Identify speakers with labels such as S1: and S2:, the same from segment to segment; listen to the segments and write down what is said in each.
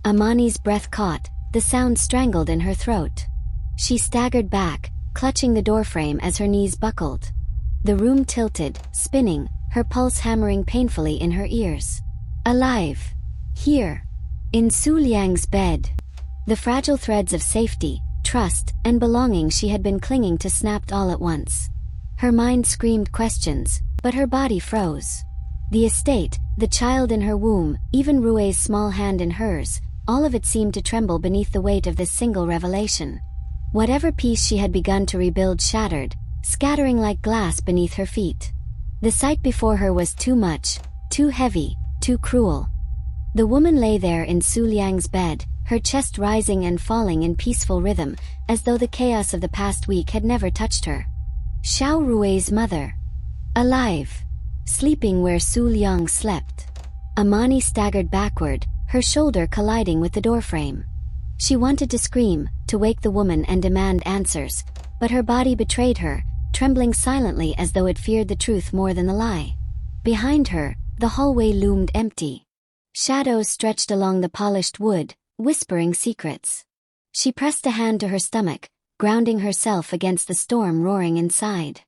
S1: Imani's breath caught, the sound strangled in her throat. She staggered back, clutching the doorframe as her knees buckled. The room tilted, spinning, her pulse hammering painfully in her ears. Alive. Here. In Xu Liang's bed. The fragile threads of safety, trust, and belonging she had been clinging to snapped all at once. Her mind screamed questions, but her body froze. The estate, the child in her womb, even Rui's small hand in hers, all of it seemed to tremble beneath the weight of this single revelation. Whatever piece she had begun to rebuild shattered, scattering like glass beneath her feet. The sight before her was too much, too heavy, too cruel. The woman lay there in Xu Liang's bed, her chest rising and falling in peaceful rhythm, as though the chaos of the past week had never touched her. Xiao Rui's mother. Alive. Sleeping where Xu Liang slept. Imani staggered backward, her shoulder colliding with the doorframe. She wanted to scream, to wake the woman and demand answers, but her body betrayed her, trembling silently as though it feared the truth more than the lie. Behind her, the hallway loomed empty. Shadows stretched along the polished wood, whispering secrets. She pressed a hand to her stomach, grounding herself against the storm roaring inside.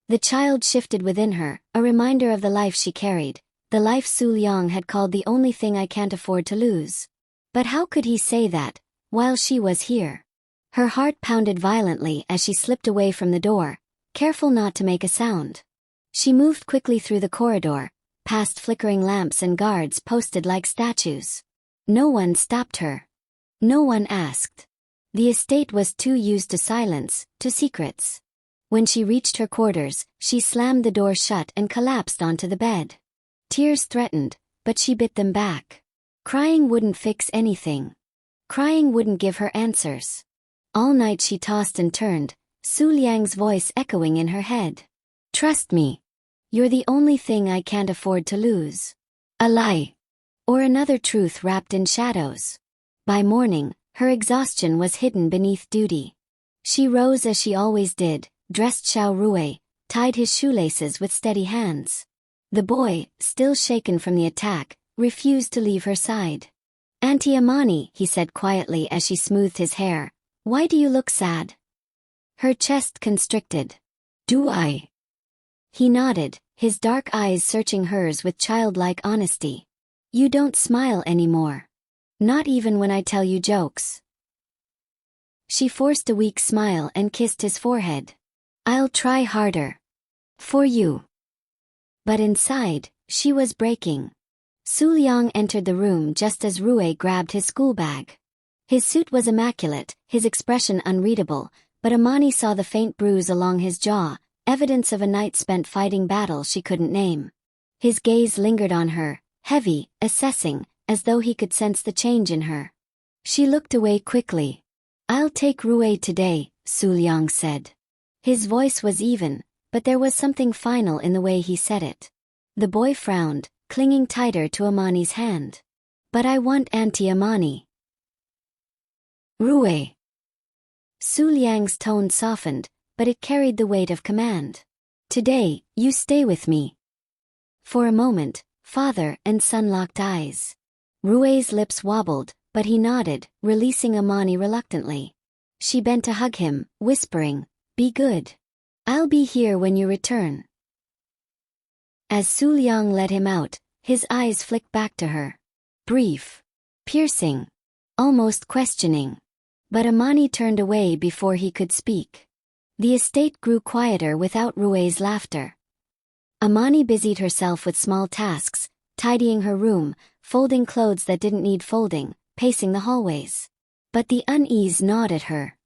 S1: The child shifted within her, a reminder of the life she carried, the life Xu Liang had called the only thing I can't afford to lose. But how could he say that, while she was here? Her heart pounded violently as she slipped away from the door, careful not to make a sound. She moved quickly through the corridor, past flickering lamps and guards posted like statues. No one stopped her. No one asked. The estate was too used to silence, to secrets. When she reached her quarters, she slammed the door shut and collapsed onto the bed. Tears threatened, but she bit them back. Crying wouldn't fix anything. Crying wouldn't give her answers. All night she tossed and turned, Xu Liang's voice echoing in her head. Trust me. You're the only thing I can't afford to lose. A lie. Or another truth wrapped in shadows. By morning, her exhaustion was hidden beneath duty. She rose as she always did, dressed Xiao Rui, tied his shoelaces with steady hands. The boy, still shaken from the attack, refused to leave her side. Auntie Imani, he said quietly as she smoothed his hair, why do you look sad? Her chest constricted. Do I? He nodded, his dark eyes searching hers with childlike honesty. You don't smile anymore. Not even when I tell you jokes. She forced a weak smile and kissed his forehead. I'll try harder. For you. But inside, she was breaking. Xu Liang entered the room just as Rui grabbed his school bag. His suit was immaculate, his expression unreadable, but Imani saw the faint bruise along his jaw, evidence of a night spent fighting battles she couldn't name. His gaze lingered on her, heavy, assessing, as though he could sense the change in her. She looked away quickly. I'll take Rui today, Xu Liang said. His voice was even, but there was something final in the way he said it. The boy frowned, clinging tighter to Imani's hand. But I want Auntie Imani. Rui. Xu Liang's tone softened, but it carried the weight of command. Today, you stay with me. For a moment, father and son locked eyes. Rui's lips wobbled, but he nodded, releasing Imani reluctantly. She bent to hug him, whispering, Be good. I'll be here when you return. As Xu Liang led him out, his eyes flicked back to her. Brief. Piercing. Almost questioning. But Imani turned away before he could speak. The estate grew quieter without Rui's laughter. Imani busied herself with small tasks, tidying her room, folding clothes that didn't need folding, pacing the hallways. But the unease gnawed at her.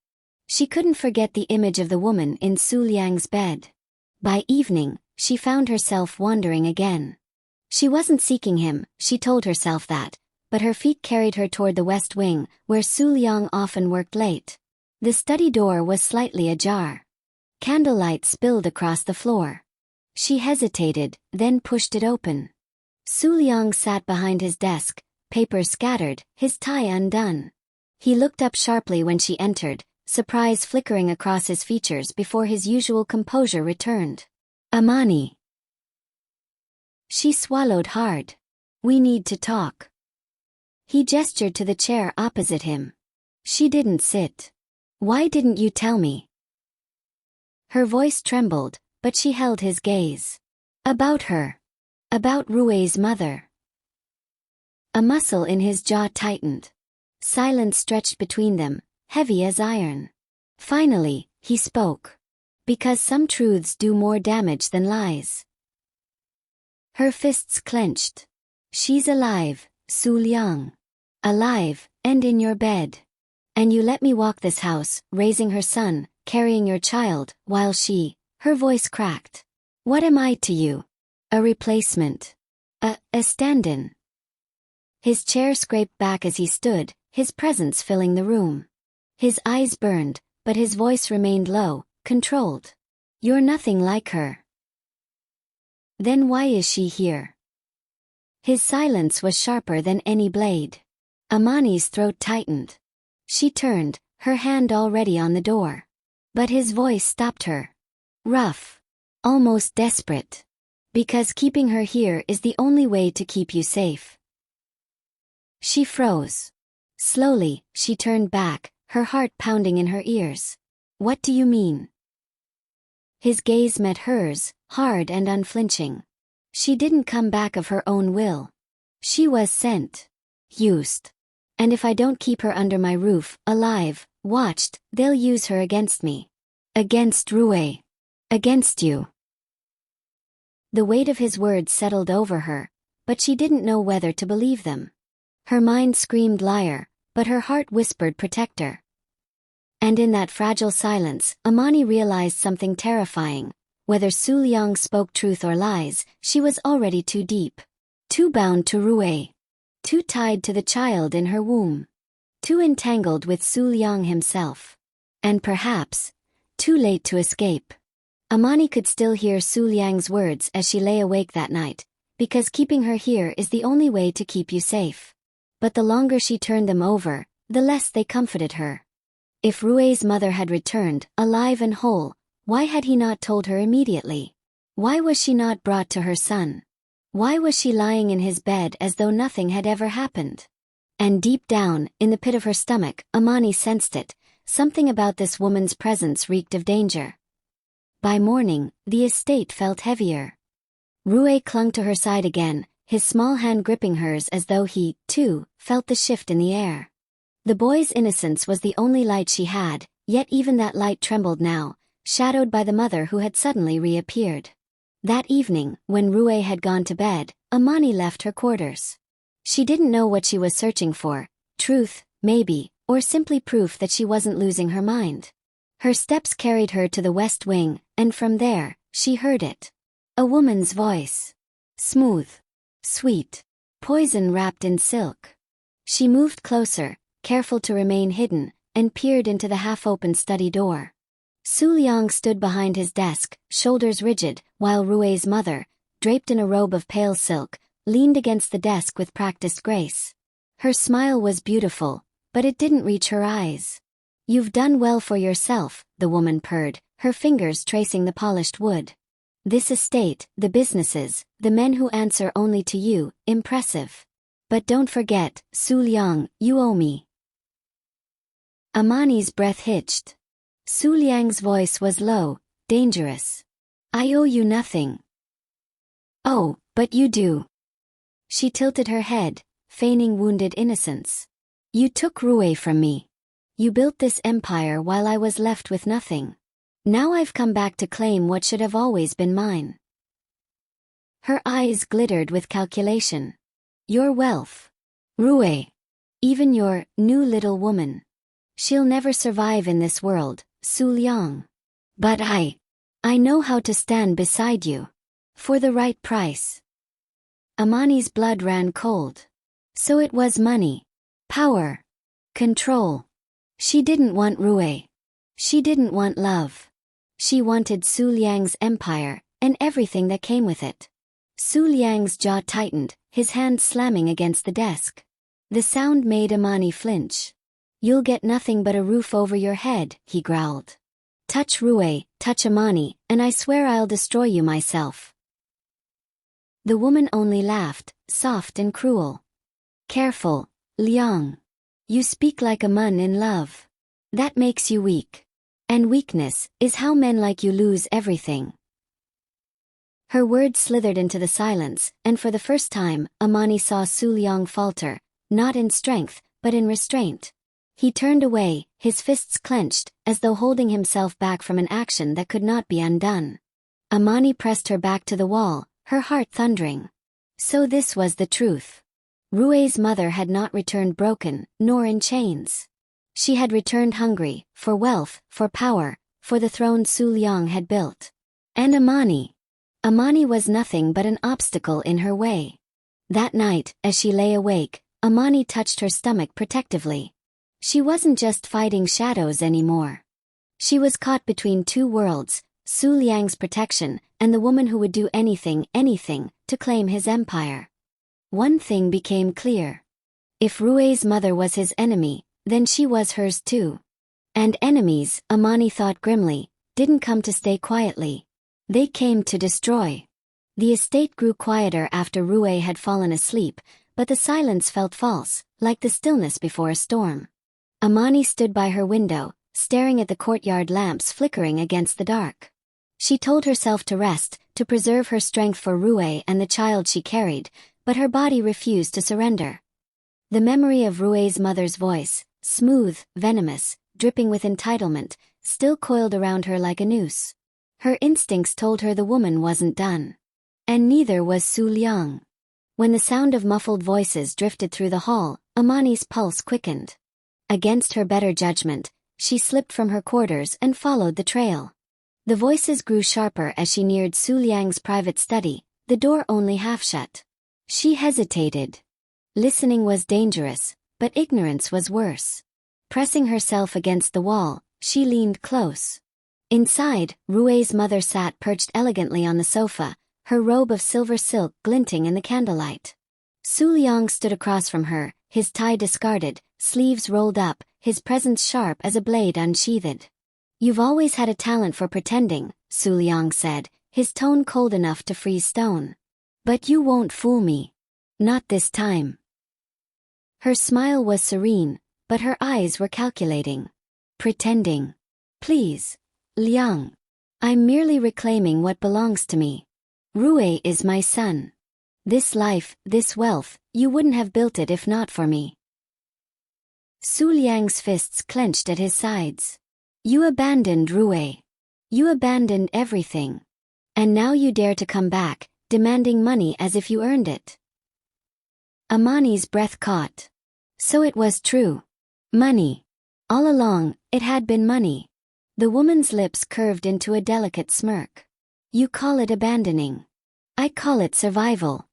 S1: She couldn't forget the image of the woman in Xu Liang's bed. By evening, she found herself wandering again. She wasn't seeking him, she told herself that, but her feet carried her toward the west wing, where Xu Liang often worked late. The study door was slightly ajar. Candlelight spilled across the floor. She hesitated, then pushed it open. Xu Liang sat behind his desk, papers scattered, his tie undone. He looked up sharply when she entered, surprise flickering across his features before his usual composure returned. Imani. She swallowed hard. We need to talk. He gestured to the chair opposite him. She didn't sit. Why didn't you tell me? Her voice trembled, but she held his gaze. About her. About Rui's mother. A muscle in his jaw tightened. Silence stretched between them, heavy as iron. Finally, he spoke. Because some truths do more damage than lies. Her fists clenched. She's alive, Xu Liang. Alive, and in your bed. And you let me walk this house, raising her son, carrying your child, while her voice cracked. What am I to you? A replacement. A stand-in. His chair scraped back as he stood, his presence filling the room. His eyes burned, but his voice remained low, controlled. You're nothing like her. Then why is she here? His silence was sharper than any blade. Imani's throat tightened. She turned, her hand already on the door. But his voice stopped her. Rough. Almost desperate. Because keeping her here is the only way to keep you safe. She froze. Slowly, she turned back, her heart pounding in her ears. What do you mean? His gaze met hers, hard and unflinching. She didn't come back of her own will. She was sent. Used. And if I don't keep her under my roof, alive, watched, they'll use her against me. Against Rui. Against you. The weight of his words settled over her, but she didn't know whether to believe them. Her mind screamed liar, but her heart whispered protector. And in that fragile silence, Imani realized something terrifying. Whether Xu Liang spoke truth or lies, she was already too deep. Too bound to Rui. Too tied to the child in her womb. Too entangled with Xu Liang himself. And perhaps, too late to escape. Imani could still hear Xu Liang's words as she lay awake that night, because keeping her here is the only way to keep you safe. But the longer she turned them over, the less they comforted her. If Rui's mother had returned, alive and whole, why had he not told her immediately? Why was she not brought to her son? Why was she lying in his bed as though nothing had ever happened? And deep down, in the pit of her stomach, Imani sensed it. Something about this woman's presence reeked of danger. By morning, the estate felt heavier. Rui clung to her side again, his small hand gripping hers as though he, too, felt the shift in the air. The boy's innocence was the only light she had, yet even that light trembled now, shadowed by the mother who had suddenly reappeared. That evening, when Rui had gone to bed, Imani left her quarters. She didn't know what she was searching for, truth, maybe, or simply proof that she wasn't losing her mind. Her steps carried her to the west wing, and from there, she heard it. A woman's voice. Smooth. Sweet. Poison wrapped in silk. She moved closer, careful to remain hidden, and peered into the half-open study door. Xu Liang stood behind his desk, shoulders rigid, while Rui's mother, draped in a robe of pale silk, leaned against the desk with practiced grace. Her smile was beautiful, but it didn't reach her eyes. You've done well for yourself, the woman purred, her fingers tracing the polished wood. This estate, the businesses, the men who answer only to you, impressive. But don't forget, Xu Liang, you owe me. Imani's breath hitched. Xu Liang's voice was low, dangerous. I owe you nothing. Oh, but you do. She tilted her head, feigning wounded innocence. You took Rui from me. You built this empire while I was left with nothing. Now I've come back to claim what should have always been mine. Her eyes glittered with calculation. Your wealth. Rui. Even your new little woman. She'll never survive in this world, Xu Liang. But I know how to stand beside you. For the right price. Imani's blood ran cold. So it was money. Power. Control. She didn't want Rui. She didn't want love. She wanted Xu Liang's empire, and everything that came with it. Xu Liang's jaw tightened, his hand slamming against the desk. The sound made Imani flinch. You'll get nothing but a roof over your head, he growled. Touch Rui, touch Imani, and I swear I'll destroy you myself. The woman only laughed, soft and cruel. Careful, Liang. You speak like a man in love. That makes you weak. And weakness is how men like you lose everything. Her words slithered into the silence, and for the first time, Imani saw Xu Liang falter, not in strength, but in restraint. He turned away, his fists clenched, as though holding himself back from an action that could not be undone. Imani pressed her back to the wall, her heart thundering. So this was the truth. Rui's mother had not returned broken, nor in chains. She had returned hungry, for wealth, for power, for the throne Xu Liang had built. And Imani was nothing but an obstacle in her way. That night, as she lay awake, Imani touched her stomach protectively. She wasn't just fighting shadows anymore. She was caught between two worlds, Xu Liang's protection, and the woman who would do anything, to claim his empire. One thing became clear. If Rui's mother was his enemy, then she was hers too. And enemies, Imani thought grimly, didn't come to stay quietly. They came to destroy. The estate grew quieter after Rui had fallen asleep, but the silence felt false, like the stillness before a storm. Imani stood by her window, staring at the courtyard lamps flickering against the dark. She told herself to rest, to preserve her strength for Rui and the child she carried, but her body refused to surrender. The memory of Rui's mother's voice, smooth, venomous, dripping with entitlement, still coiled around her like a noose. Her instincts told her the woman wasn't done. And neither was Xu Liang. When the sound of muffled voices drifted through the hall, Imani's pulse quickened. Against her better judgment, she slipped from her quarters and followed the trail. The voices grew sharper as she neared Xu Liang's private study, the door only half shut. She hesitated. Listening was dangerous, but ignorance was worse. Pressing herself against the wall, she leaned close. Inside, Rui's mother sat perched elegantly on the sofa, her robe of silver silk glinting in the candlelight. Xu Liang stood across from her, his tie discarded, sleeves rolled up, his presence sharp as a blade unsheathed. "You've always had a talent for pretending," Xu Liang said, his tone cold enough to freeze stone. "But you won't fool me. Not this time." Her smile was serene, but her eyes were calculating. "Pretending. Please, Liang. I'm merely reclaiming what belongs to me. Rui is my son. This life, this wealth, you wouldn't have built it if not for me." Xu Liang's fists clenched at his sides. "You abandoned Rui. You abandoned everything. And now you dare to come back, demanding money as if you earned it." Imani's breath caught. So it was true. Money. All along, it had been money. The woman's lips curved into a delicate smirk. "You call it abandoning. I call it survival.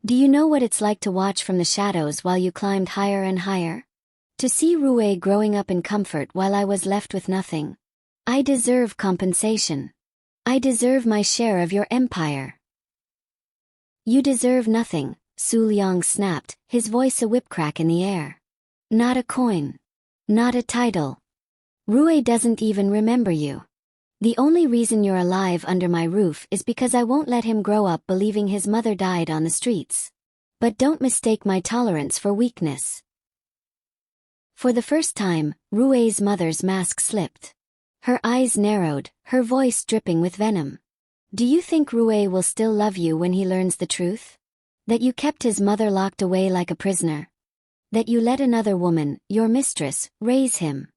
S1: Do you know what it's like to watch from the shadows while you climbed higher and higher? To see Rui growing up in comfort while I was left with nothing. I deserve compensation. I deserve my share of your empire." "You deserve nothing," Xu Liang snapped, his voice a whipcrack in the air. "Not a coin. Not a title. Rui doesn't even remember you. The only reason you're alive under my roof is because I won't let him grow up believing his mother died on the streets. But don't mistake my tolerance for weakness." For the first time, Rui's mother's mask slipped. Her eyes narrowed, her voice dripping with venom. "Do you think Rui will still love you when he learns the truth? That you kept his mother locked away like a prisoner? That you let another woman, your mistress, raise him?"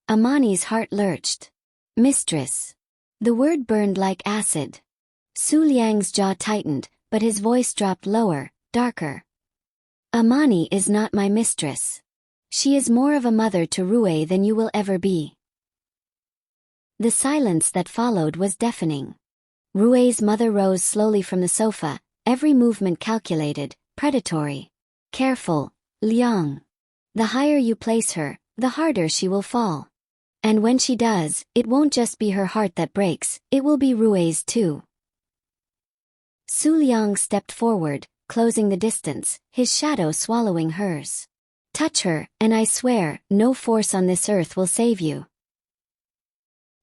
S1: Imani's heart lurched. Mistress. The word burned like acid. Xu Liang's jaw tightened, but his voice dropped lower, darker. "Imani is not my mistress. She is more of a mother to Rui than you will ever be." The silence that followed was deafening. Rui's mother rose slowly from the sofa, every movement calculated, predatory. "Careful, Liang. The higher you place her, the harder she will fall. And when she does, it won't just be her heart that breaks, it will be Rui's too." Xu Liang stepped forward, closing the distance, his shadow swallowing hers. "Touch her, and I swear, no force on this earth will save you."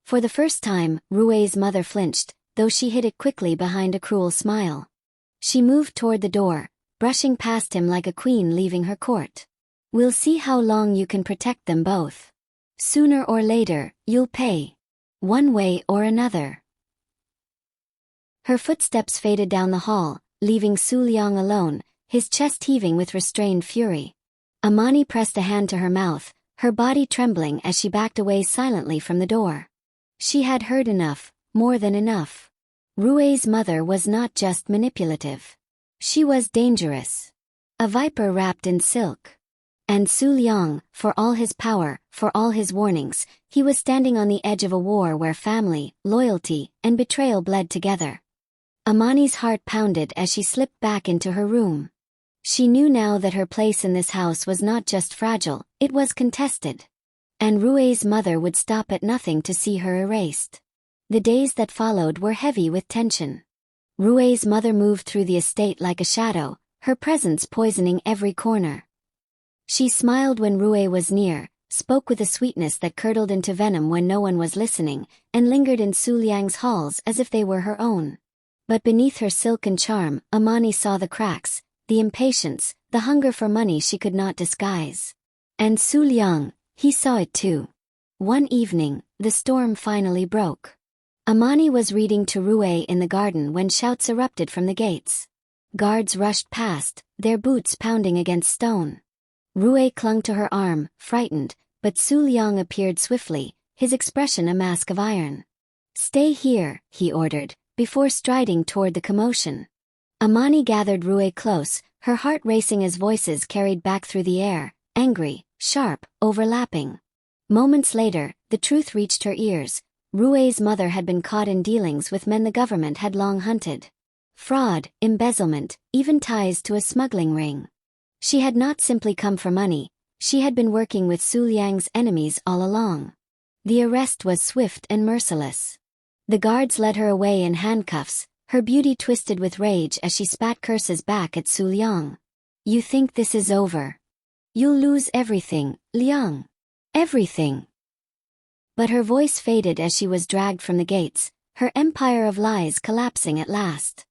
S1: For the first time, Rui's mother flinched, though she hid it quickly behind a cruel smile. She moved toward the door, brushing past him like a queen leaving her court. We'll see how long you can protect them both. Sooner or later, you'll pay. One way or another. Her footsteps faded down the hall, leaving Xu Liang alone, his chest heaving with restrained fury. Imani pressed a hand to her mouth, her body trembling as she backed away silently from the door. She had heard enough, more than enough. Rui's mother was not just manipulative. She was dangerous. A viper wrapped in silk. And Xu Liang, for all his power, for all his warnings, he was standing on the edge of a war where family, loyalty, and betrayal bled together. Imani's heart pounded as she slipped back into her room. She knew now that her place in this house was not just fragile, it was contested. And Rui's mother would stop at nothing to see her erased. The days that followed were heavy with tension. Rui's mother moved through the estate like a shadow, her presence poisoning every corner. She smiled when Rui was near, spoke with a sweetness that curdled into venom when no one was listening, and lingered in Xu Liang's halls as if they were her own. But beneath her silken charm, Imani saw the cracks, the impatience, the hunger for money she could not disguise. And Xu Liang, he saw it too. One evening, the storm finally broke. Imani was reading to Rui in the garden when shouts erupted from the gates. Guards rushed past, their boots pounding against stone. Rui clung to her arm, frightened, but Xu Liang appeared swiftly, his expression a mask of iron. "Stay here," he ordered, before striding toward the commotion. Imani gathered Rui close, her heart racing as voices carried back through the air, angry, sharp, overlapping. Moments later, the truth reached her ears. Rui's mother had been caught in dealings with men the government had long hunted. Fraud, embezzlement, even ties to a smuggling ring. She had not simply come for money, she had been working with Xu Liang's enemies all along. The arrest was swift and merciless. The guards led her away in handcuffs, her beauty twisted with rage as she spat curses back at Xu Liang. "You think this is over? You'll lose everything, Liang. Everything." But her voice faded as she was dragged from the gates, her empire of lies collapsing at last.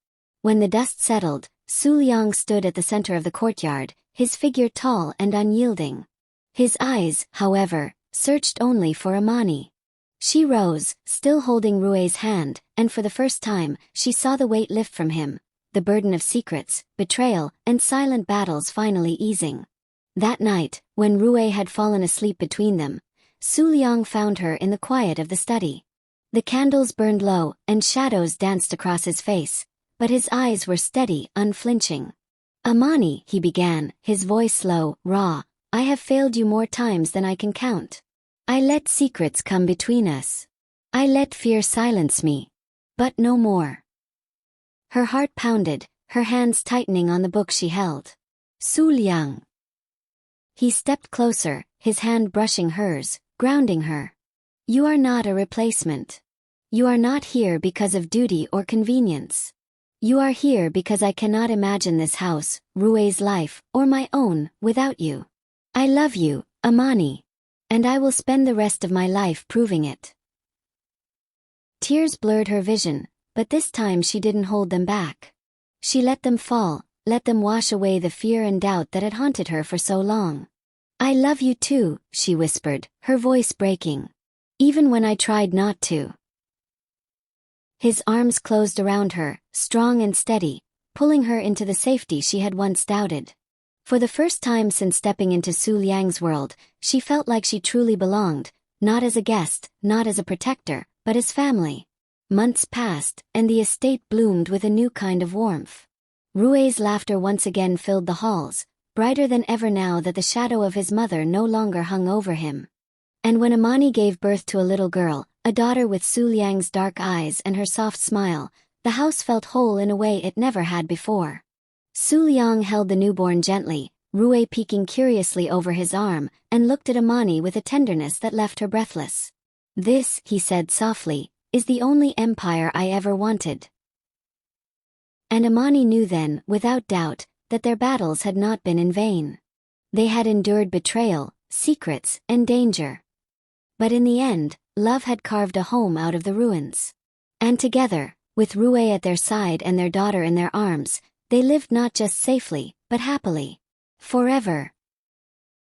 S1: When the dust settled, Xu Liang stood at the center of the courtyard, his figure tall and unyielding. His eyes, however, searched only for Imani. She rose, still holding Rui's hand, and for the first time, she saw the weight lift from him, the burden of secrets, betrayal, and silent battles finally easing. That night, when Rui had fallen asleep between them, Xu Liang found her in the quiet of the study. The candles burned low, and shadows danced across his face, but his eyes were steady, unflinching. "Imani," he began, his voice low, raw, "I have failed you more times than I can count. I let secrets come between us. I let fear silence me. But no more." Her heart pounded, her hands tightening on the book she held. "Xu Liang." He stepped closer, his hand brushing hers, grounding her. "You are not a replacement. You are not here because of duty or convenience. You are here because I cannot imagine this house, Rui's life, or my own, without you. I love you, Imani. And I will spend the rest of my life proving it." Tears blurred her vision, but this time she didn't hold them back. She let them fall, let them wash away the fear and doubt that had haunted her for so long. "I love you too," she whispered, her voice breaking. "Even when I tried not to." His arms closed around her, strong and steady, pulling her into the safety she had once doubted. For the first time since stepping into Xu Liang's world, she felt like she truly belonged, not as a guest, not as a protector, but as family. Months passed, and the estate bloomed with a new kind of warmth. Rui's laughter once again filled the halls, brighter than ever now that the shadow of his mother no longer hung over him. And when Imani gave birth to a little girl, a daughter with Xu Liang's dark eyes and her soft smile, the house felt whole in a way it never had before. Xu Liang held the newborn gently, Rui peeking curiously over his arm, and looked at Imani with a tenderness that left her breathless. "This," he said softly, "is the only empire I ever wanted." And Imani knew then, without doubt, that their battles had not been in vain. They had endured betrayal, secrets, and danger. But in the end, love had carved a home out of the ruins. And together, with Rui at their side and their daughter in their arms, they lived not just safely, but happily. Forever.